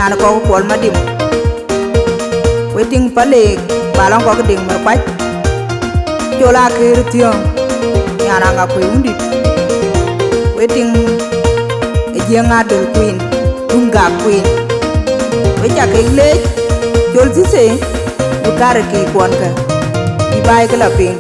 nyana ko pol madim waiting pale balong ko ding mar kwaj jola kir tio nyana nga ko undi waiting e jenga dol queen dunga queen we ja ke le jol si se du kar ki kwon ka di bai ke la ping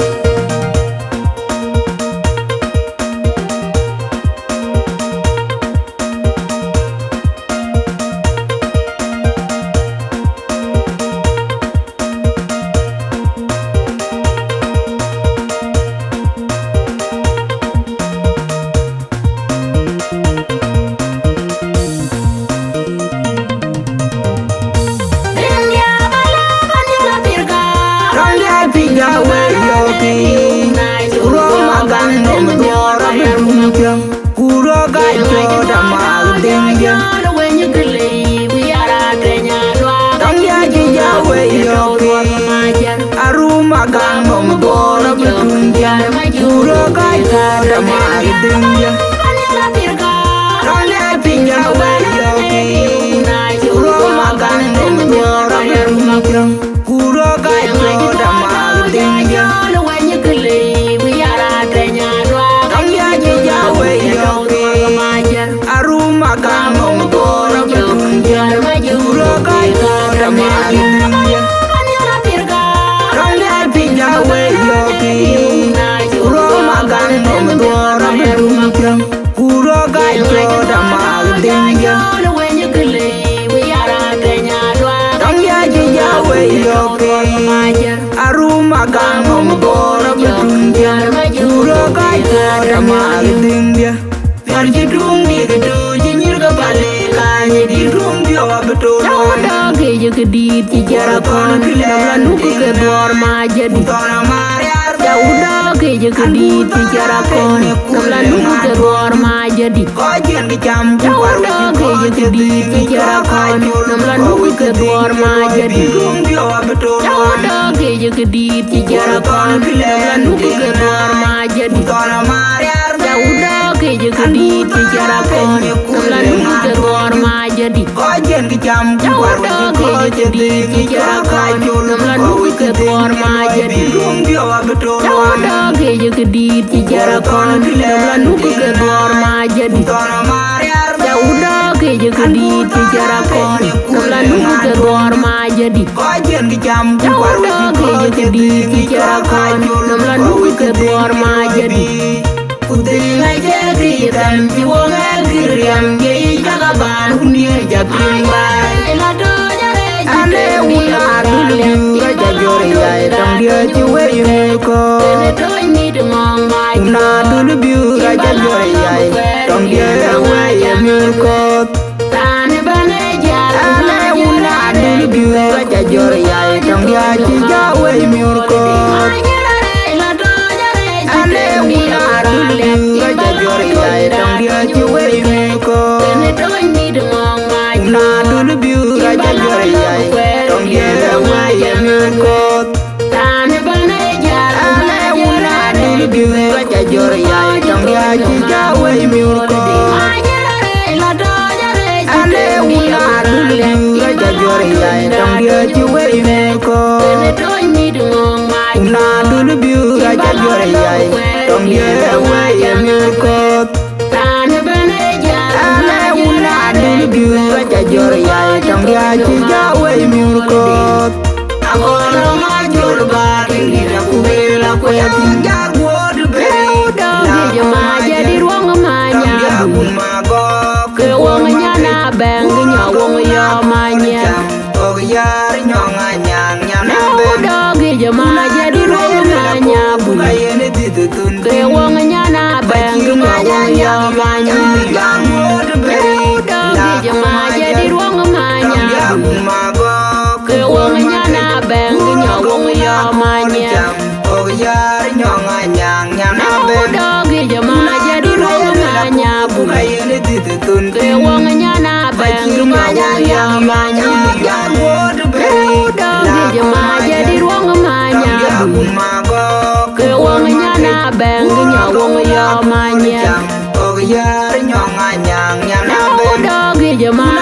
Jama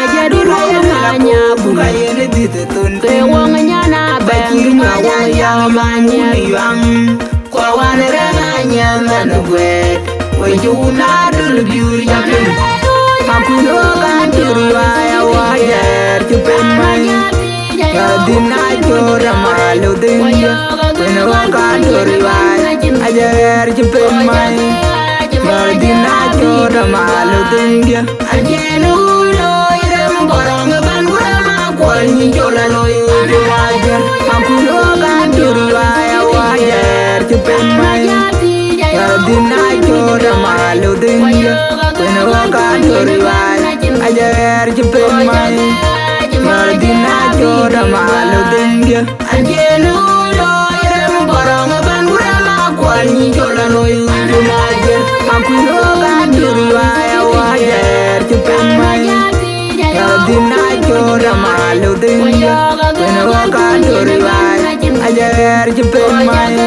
banya yang Kwawan ranganya manugwet Wajuna dul biur yakin Makuno kan turwaya wajar Cupen mai Kadina jora malu dinja Wena kan turwaya Ajar cupen mai Kadina jora malu dinja Ajenu lo irem borong ban gurama Kwalni jola lo yuri wajar Makuno kan turwaya wajar Cupen mai Kadina jora malu dinja Wena kan turwaya Ajar cupen mai Kadina jora malu dinja Ajenu lo irem borong ban gurama Kwalni jola lo yuri wajar Makuno kan turwaya wajar Cupen mai Kadina jora malu dinja Wena kan turwaya Ajar cupen mai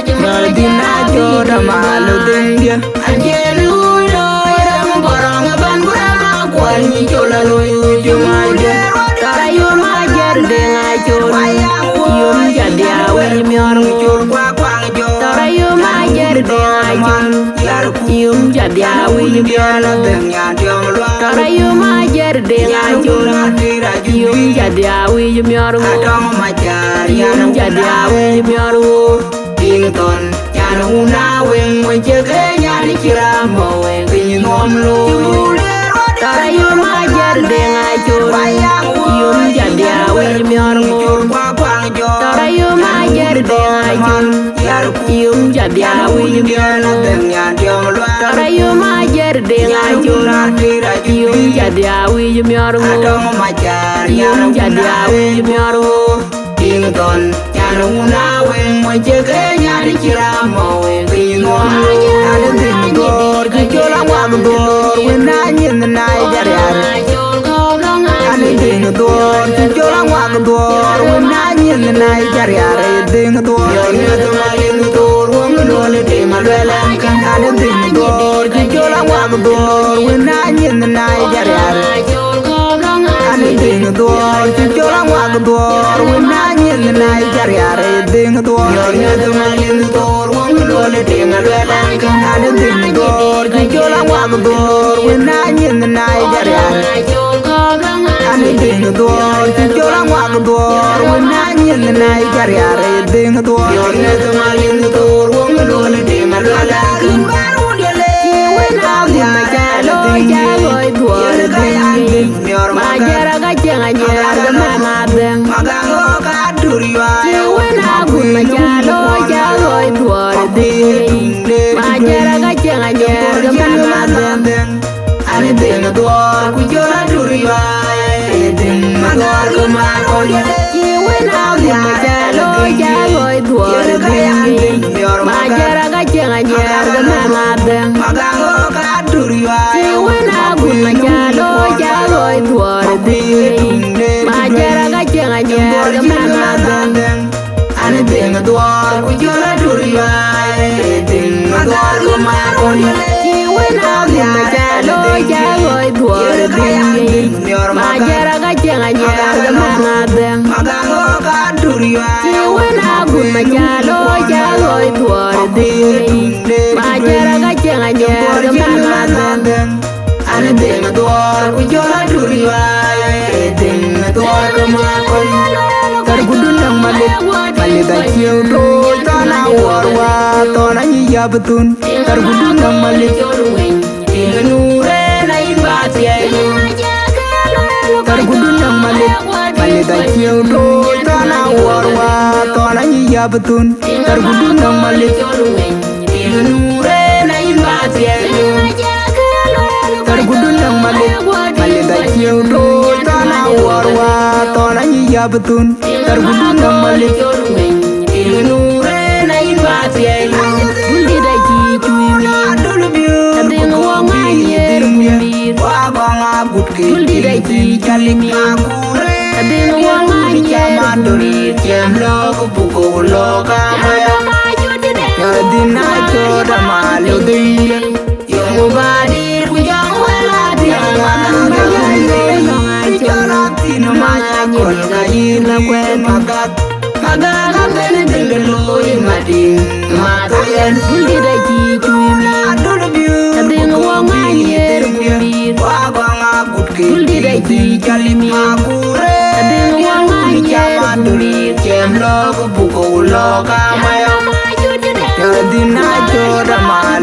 Kadina jora malu dinja Ajenu lo irem borong ban gurama Kwalni jola lo yuri wajar Tarayo majar denga jol Yum jadi awil mior Tarayo majar denga jol Yum jadi awil mior Tarayo majar denga jol Yum jadi awil mior Yum jadi awil mior Pinton Nyana una weng Wajege nyari kiramo Weng pinyom lo Tarayo majar denga jol Yum jadi awil mior Tarayo majar denga jol Yum jadi awil mior Tarayo majar denga jol Yum jadi awil mior Yum jadi awil mior Pinton Nyana una weng Wajege nyari kiramo Weng pinyom lo Ada tingdor Kijola wagdor Wenanyin na jariare Ane ding dor Kijola wagdor Wenanyin na jariare Ding dor Yornya tumalin dor Wangulole di malwelankan Ane ding dor Kijola wagdor Wenanyin na jariare Ane ding dor Kijola wagdor Wenanyin na jariare Ding dor Yornya tumalin dor Wangulole di malwelankan Ane ding dor Kijola wagdor Wenanyin na jariare Ane ding dor Kijola wagdor Wenanyin na jariare Ding dor Yornya tumalin dor Wangulole di malwelankan Majara kacang ajar kemanadeng Magango kaduriwa Wena gun majalo jaloi duar ding Majara kacang ajar kemanadeng Ane ding duar kujola duriwa Ding duar kemanadeng Wena gun majalo jaloi duar ding Majara kacang ajar kemanadeng Magango kaduriwa Wena gun majalo jaloi duar ding Majara kacang ajar kemanadeng Ane ding duar kujola duriwa Ding duar kemanadeng Wena gun majalo jaloi duar ding Majara kacang ajar kemanadeng Magango kaduriwa Wena gun majalo jaloi duar ding Majara kacang ajar kemanadeng Ane ding duar kujola duriwa Ding duar kemanadeng Tergudundang malik Malida kieu do Tana warwa Tona nyiya betun Tergudundang malik Nure na imbati ayu Tergudundang malik Malida kieu do Tana warwa Tona nyiya betun Tergudundang malik Nure na imbati ayu Tergudundang malik Malida kieu do Tana warwa Tona nyiya betun Tergudundang malik Nure na imbati ayu Dundi da ji cuimi Kadeng wong ayer kumbir Wabangagut Dundi da ji cuimi Kadeng wong ayer kumbir Jemlo kupuko lo kamaya Kadina joda malu dinja Yung badir kujang wala Magat, magat, magat, magat,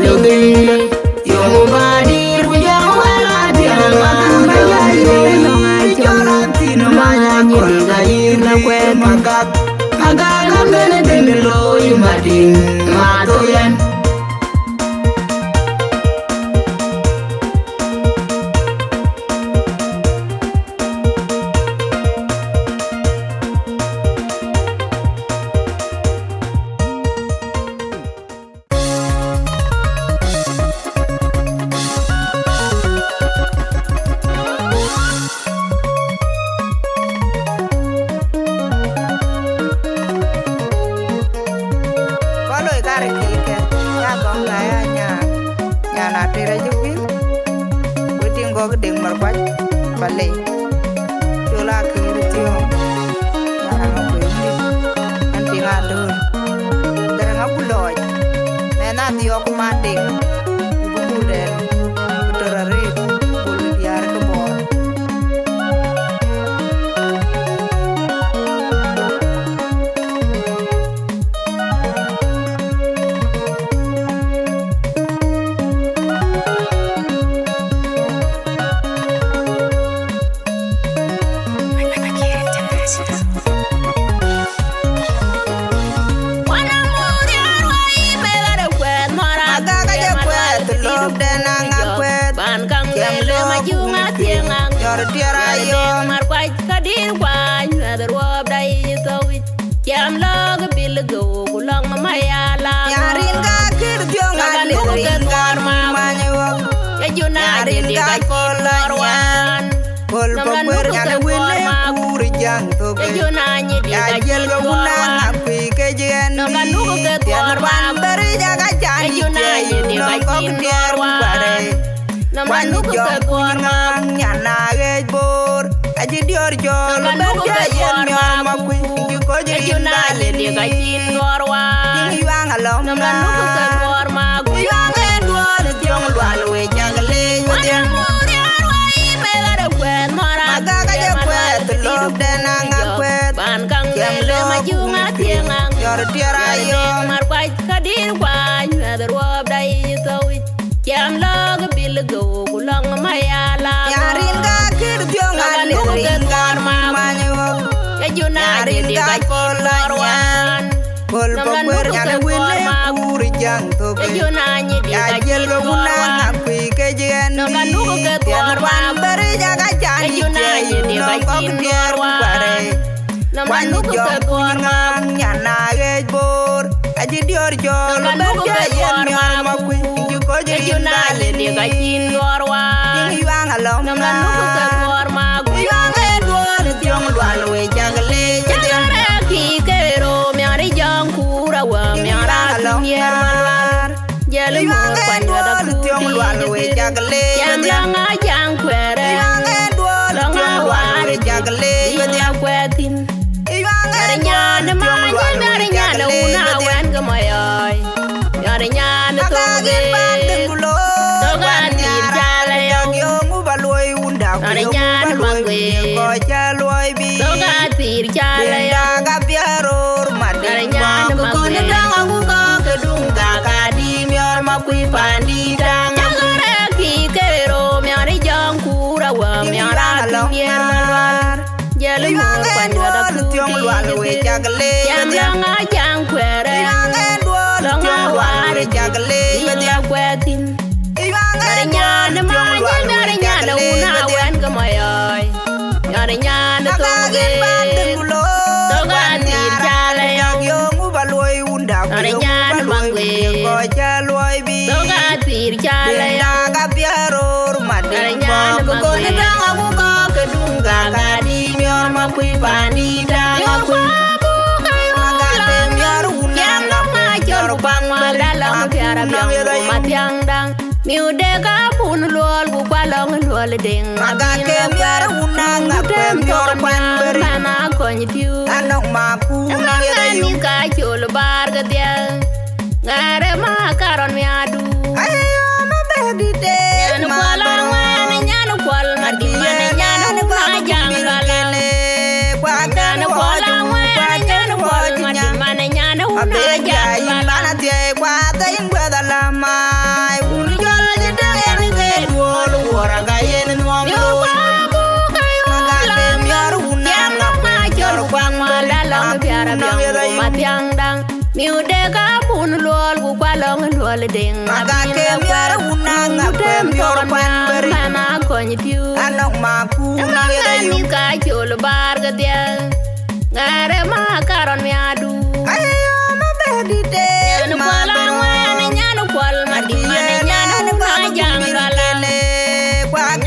nyuting Yung badir bujang walat yang aku jalanin Joran tino manya nyiri gair na kwen magak Agak kambene dendelo yumading matoyan ding markwaj balay chola kirtio yara ngapwe anti ngadul dara ngapuloy nena tiyo kumading bubuden betorare bulu diar kebor Tiara mar kwaj kadir kwaj na rob dai to jam log bil go kulong maya la yarin ga kir diong rin ga manyo ya juna yarin ga kolwan kol pokwer yana wile puri jang to ya juna nyi di ya jel ga muna ngapi ke jen tian ban beri jaga jani juna nyi di kok diar bare Namanu ke korma nyana ge bor aji dior jol benda yen nyor makui ko je juna le di ga chin korwa ni wang alom namanu ke korma yang en duor tiong lual we jagle yodian aga ga je kwet lob dena ngakwet ban kang le ma junga tiengang yor tiara yo mar kwai kadir kwai na rob dai to jam log bil go kulong maya la yarin ga kir tiong rin ga manyo ya juna yarin di ga ga kolwan kol pokwer yana wile puri jang to ya juna nyi di ya ga jel ga muna ngapi ke jen tian ban beri jaga jani juna nyi di ga kok diar bare namanu ke korma nyana ge bor aji dior jol benda yen nyor makui ko je juna le di ga chin korwa ni wang alom namanu ke korma yang en duor tiong lual we jagle yodian ki kero mi ari jang kura wa mi ara yer malwar jeli mo kwanya da tiong lual we jagle yang nga jang kwere yang en duor tiong lual we jagle ya kwetin yang en nyane ma nyane nyane una wen ga mayoy nyane nyane to ge to ga ti jale yo mu baloi unda ko chaloi bi to ga ti jale yo ga biaror madin ko ne danga ku ka kedung ga ka di mior makui pandi dang jagare ki kero mi ari jang kura wa mi ara yer malwar jeli mo kwanya da tiong lual we jagle yang nga jang kwere yang en duor tiong lual we jagle ya kwetin nyane ma nyane nyane una wen ga mayoy nyane nyane to ge to ga ti jale yo mu baloi unda ko chaloi bi to ga ti jale yo ga biaror madin ko ne danga ku ka kedung ga ka di mior makui pandi dang aku miude ka pun lol bu kwalong lol ding magake miar unang apem yor pan beri mama kony piu anong maku ngira yu ni ka chul bar ga dia ngare ma karon mi adu ayo ma bedi de nyan kwalong ane nyan kwal madi mane nyan ma jangale kwagan kwalong ane nyan kwal madi mane nyan una jangala bana tie kwa ta ingwa dalama miu de ka pun lol ku kwalong lol ding Maga ke miara unanga kwe miara kwanberi mama konyi piu Anong maku na yeda ni yung ka chul bar ga dia ngare ma karon mi adu Ayo mabedi de nyanu kwala ngane nyanu kwal madi mane nyanu ma jangala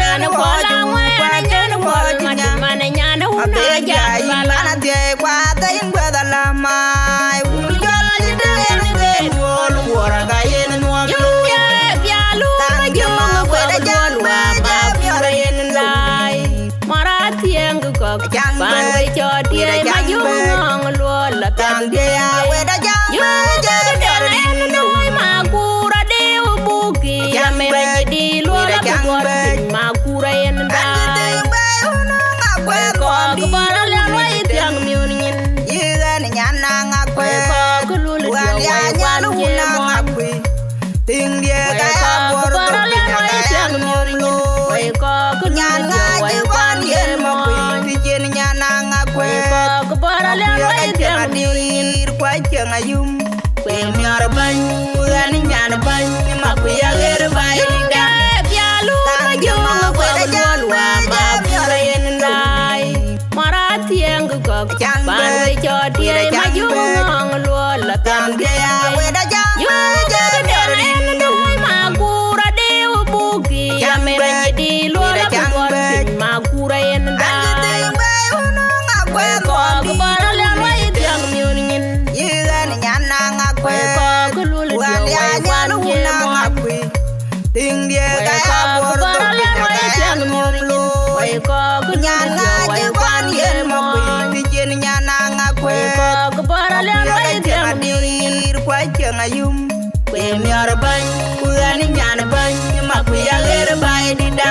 nyanu kwala ngane nyanu kwal madi mane nyanu na jangala Mana tie kwa ta ing kwa da la mai Ujol di de ene de Wol wora ga yen nuam yu ya ya lu ma jo ma da jalwa ma pura yen lai marati eng ko pan we cho tie ma ju ngong lu la tan Tang de ya we da jam yu ja de len noi ma kura de buki ya me di lu la ko ma kura yen dai ko ko bara le wai tiang miu nin ko ko lu le jo wan je mo Ting dia ko kaya ko bor bara le wai tiang miu nin ko ko lu le jo wan je mo Pijen nyana ngakwe ko bara le wai tiang miu nin Kwa cheng ayum Kwe miar bany Ugani nyana bany Maku ya ger bay ni da Pialu ma jo ko lu wa ma pura yen dai marati eng ko pan we cho tie ma ju ngong lu la tan Tang dia we da jam yu ja de len noi ma kura de buki ya me di lu la ko ma kura yen dai ko ko bara le wai tiang miu nin ko ko lu le jo wan je mo Ting dia ko kaya ko bor bara le wai tiang miu nin ko ko Nyana je kwan yen mo Pijen nyana ngakwe ko bara le wai tiang miu nin Kwa cheng ayum Kwe miar bany Ugani nyana bany Maku ya ger bay ni da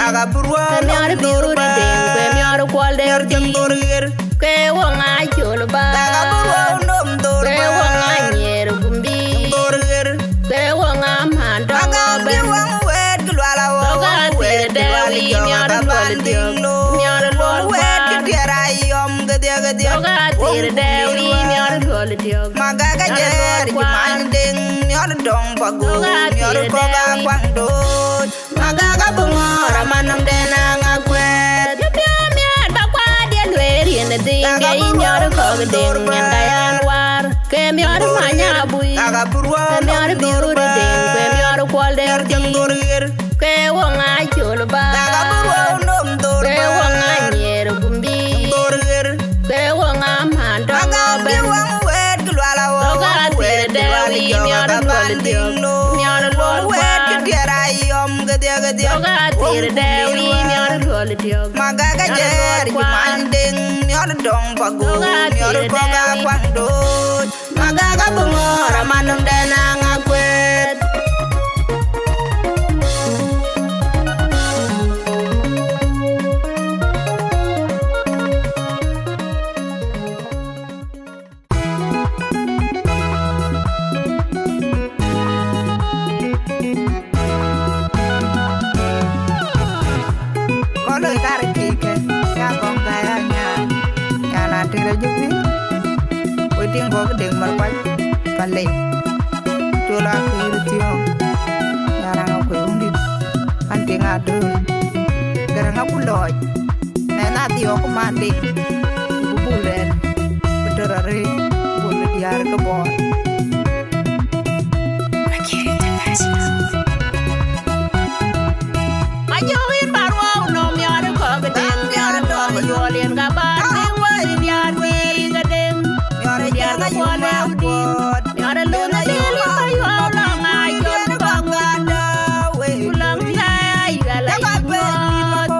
Aga burwa Aga jembur Aga burwa nom dur Burger Aga biwang wet Kulwala wang wet Kulwala joga banding lo Wet ketiara yom Gedia Maga gajer Jumanding Nyor dong pagu Nyor koga kwang doj Maga kabungor Manam dena ngakwet Aga burwa jembur Aga burwa nom dur Burger Aga biwang wet Kulwala wang wet Kulwala joga banding lo Wet ketiara yom Gedia Maga gajer Jumanding Nyor dong pagu Nyor koga kwang doj Maga kabungor Manam dena ngakwet Koloi kare kike Ya kong kaya nyana tere jupi Waiting kok deng markwai Kale Jola kiri tiong Nyana ngakwe undit Ante ngadu Gara ngaku loj Nena tiyo kumanding Ibu bulen Bederare Bule diar kebon Majuin barwa unom yar ko gedeng yar ko yolien ka ba ding wa yar wi gedeng Nyore yar jaga ko yuma na kuot yar lu na dil ko yo la ma jon ko Gada we ulang lai gala yot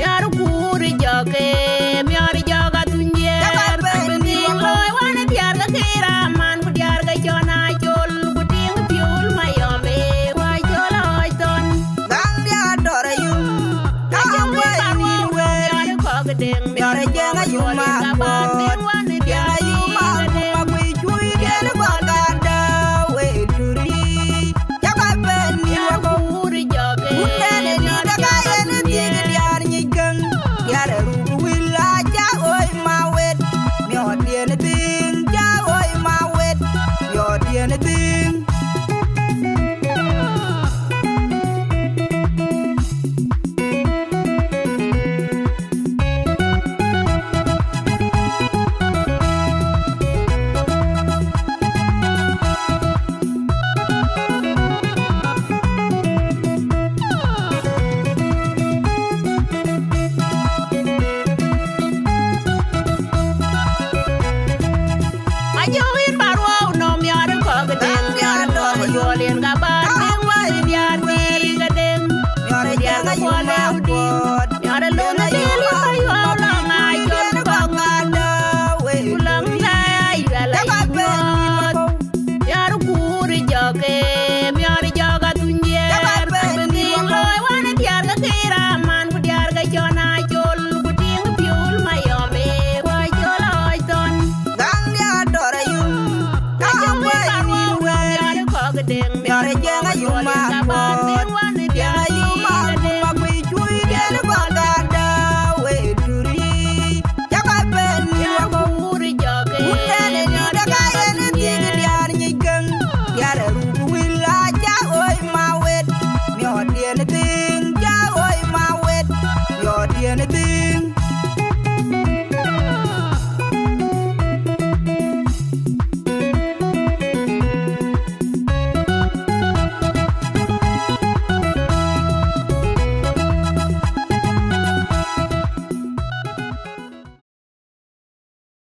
yar kuri joke yar joga tunje bending loy wan yar ka kira man ku yar ga jona jol ku ting piul ma yome wa jola ton Gang dia dore yum Nyore jaga yuma kuot Jaga yuma kuot Kui cui dele kwa gada we duri Jaga beni wako Undele ni daga yene tiga diar nyikeng lien